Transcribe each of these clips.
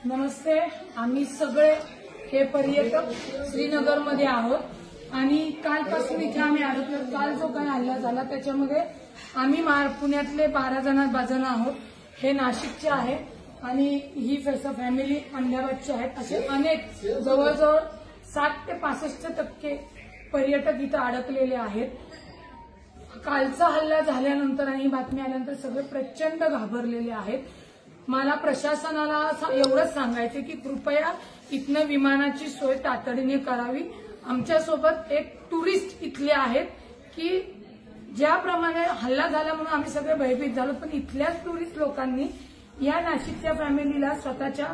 नमस्ते. आम्ही सगळे हे पर्यटक श्रीनगरमध्ये आहोत आणि कालपासून इथे आम्ही अडकलो. काल जो काही हल्ला झाला त्याच्यामध्ये आम्ही पुण्यातले 12 जण आहोत. हे नाशिकचे आहेत आणि ही फॅमिली अहमदाबादची आहेत. असे अनेक जवळजवळ 60 ते 65% पर्यटक इथं अडकलेले आहेत. कालचा हल्ला झाल्यानंतर आणि बातमी आल्यानंतर सगळे प्रचंड घाबरलेले आहेत. मला प्रशासनाला एवढंच सांगायचं की कृपया इथनं विमानाची सोय तातडीने करावी. आमच्यासोबत एक टुरिस्ट इथले आहेत की ज्याप्रमाणे हल्ला झाला म्हणून आम्ही सगळे भयभीत झालो, पण इथल्याच टुरिस्ट लोकांनी या नाशिकच्या फॅमिलीला स्वतःच्या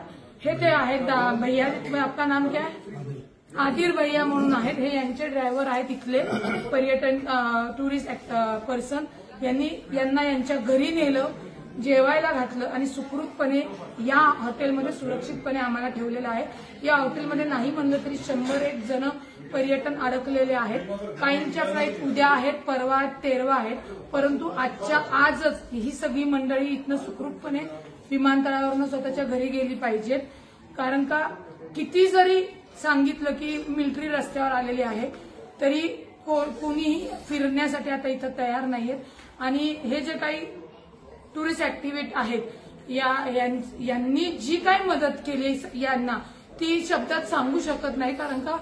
हे ते आहेत भैया, आपका नाम क्या है? आदिर भैया म्हणून आहेत. हे यांचे ड्रायव्हर आहेत इथले पर्यटन टुरिस्ट पर्सन. यांना यांच्या घरी नेलं, जेवायला घातलं आणि सुखरूपपणे या हॉटेलमध्ये सुरक्षितपणे आम्हाला ठेवलेलं आहे. या हॉटेलमध्ये नाही म्हणलं तरी 101 जण पर्यटन अडकलेले आहेत. काहींच्या फ्लाईट उद्या आहेत, परवा आहेत, 13 आहेत. परंतु आजच ही सगळी मंडळी इथनं सुखरूपपणे विमानतळावरून स्वतःच्या घरी गेली पाहिजेत. कारण का किती जरी सांगितलं की मिलिटरी रस्त्यावर आलेली आहे तरी कोणीही फिरण्यासाठी आता इथं तयार नाहीयेत. आणि हे जे काही टुरिस्ट ऍक्टिव्हिटी आहेत यांनी जी काही मदत केली यांना ती शब्दात सांगू शकत नाही. कारण का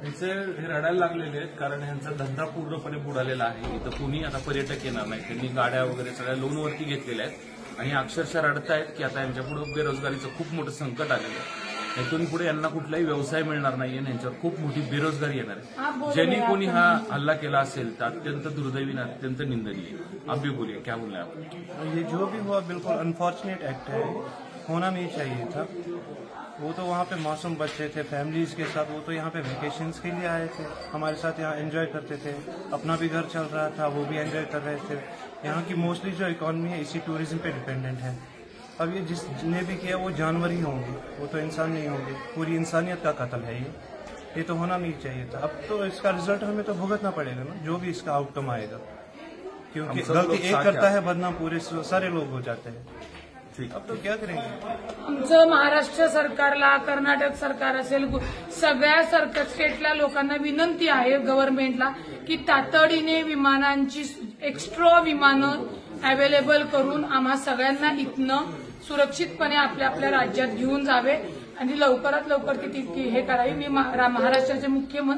हे रडायला लागलेले आहेत, कारण यांचा धंदा पूर्णपणे बुडालेला आहे. इथं कोणी आता पर्यटक येणार नाही. त्यांनी गाड्या वगैरे सगळ्या लोनवरती घेतलेल्या आहेत आणि अक्षरशः रडतायत की आता यांच्यापुढे बेरोजगारीचं खूप मोठं संकट आलेलं आहे. इथून पुढे यांना कुठलाही व्यवसाय मिळणार नाही आणि यांच्यावर खूप मोठी बेरोजगारी येणार आहे. ज्यांनी कोणी हा हल्ला केला असेल तर अत्यंत दुर्दैवी आणि अत्यंत निंदनीय. आप भी बोलिए, क्या बोलना है आप? ये जो भी हुआ बिल्कुल अनफॉर्चुनेट एक्ट है, होना नहीं चाहिए था. वो तो वहाँ पे मासूम बच्चे थे फैमिलीज के साथ, वो तो यहाँ पे वेकेशंस के लिए आए थे, हमारे साथ यहाँ एंजॉय करते थे, अपना भी घर चल रहा था, वो भी एंजॉय कर रहे थे. यहाँ की मोस्टली जो इकोनॉमी है इसी टूरिज्म पे डिपेंडेंट है. अब ये जिसने भी किया वो जानवर ही होंगे, वो तो इंसान नहीं होंगे. पूरी इंसानियत का कत्ल है ये तो होना नहीं चाहिए था. अब तो इसका रिजल्ट हमें तो भुगतना पड़ेगा ना, जो भी इसका आउटकम आएगा, क्योंकि गलती एक करता है बदनाम पूरे सारे लोग हो जाते हैं. अब तो क्या करेंगे? आमचं महाराष्ट्र सरकारला, कर्नाटक सरकार असेल, सगळ्या स्टेटला लोकांना विनंती आहे गव्हर्नमेंटला की तातडीने विमानांची एक्स्ट्रा विमानं अवेलेबल करून आम्हा सगळ्यांना इथनं सुरक्षितपणे आपल्या आपल्या राज्यात घेऊन जावे आणि लवकरात लवकर ती हे करावी. मी महाराष्ट्राचे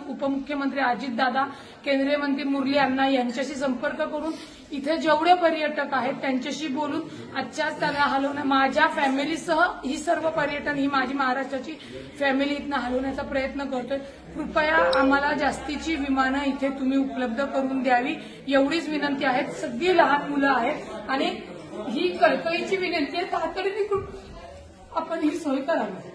उपमुख्यमंत्री अजितदादा, केंद्रीय मंत्री मुरली अण्णा यांच्याशी संपर्क करून इथे जेवढे पर्यटक आहेत त्यांच्याशी बोलून आजच्याच त्याला हलवण्या माझ्या फॅमिलीसह ही सर्व पर्यटन ही माझी महाराष्ट्राची फॅमिली इथनं हलवण्याचा प्रयत्न करतोय. कृपया आम्हाला जास्तीची विमानं इथे तुम्ही उपलब्ध करून द्यावी एवढीच विनंती आहे. सगळी लहान मुलं आहेत आणि ही कळकळीची विनंती आहे, तातडीने आपण ही सोय करावी.